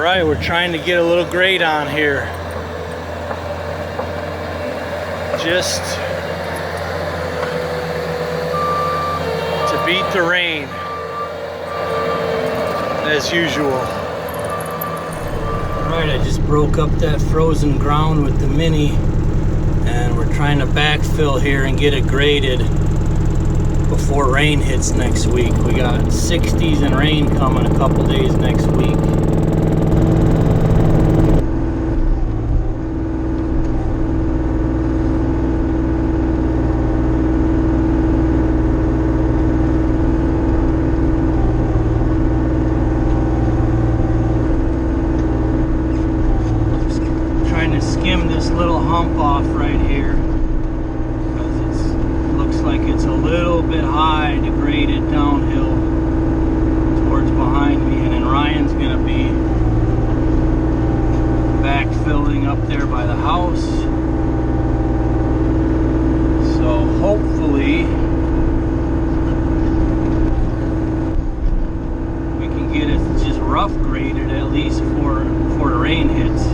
Alright, we're trying to get a little grade on here. Just to beat the rain, as usual. Alright, I just broke up that frozen ground with the Mini, and we're trying to backfill here and get it graded before rain hits next week. We got 60s and rain coming a couple days next week. Skim this little hump off right here because it looks like it's a little bit high to grade it downhill towards behind me, and then Ryan's gonna be backfilling up there by the house, so hopefully we can get it just rough graded at least before the rain hits.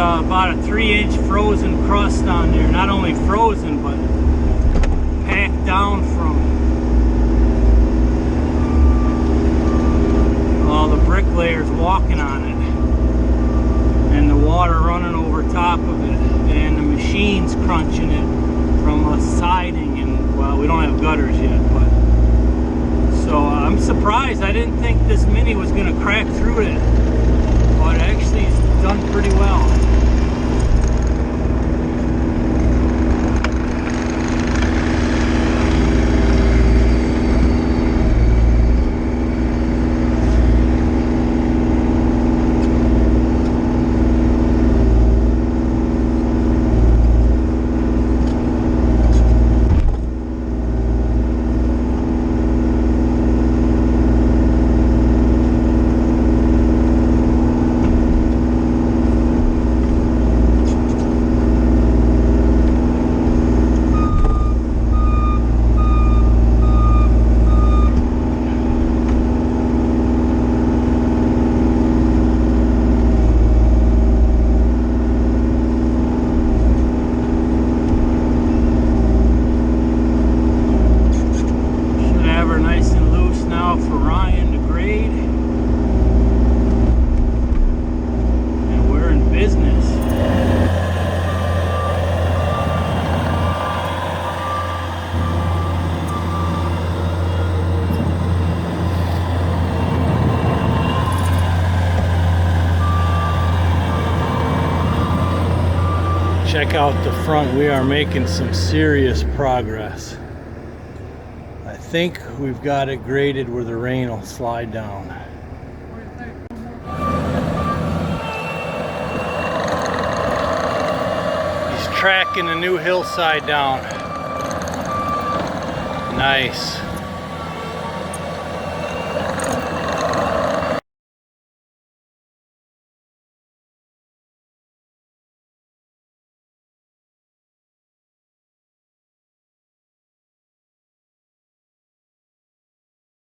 About a 3-inch frozen crust on there. Not only frozen, but packed down from all the bricklayers walking on it, and the water running over top of it, and the machines crunching it from a siding. And well, we don't have gutters yet, but so I'm surprised. I didn't think this Mini was going to crack through it, but actually it's done pretty well. For Ryan to grade, and we're in business. Check out the front. We are making some serious progress. I think we've got it graded where the rain will slide down. He's tracking the new hillside down. Nice.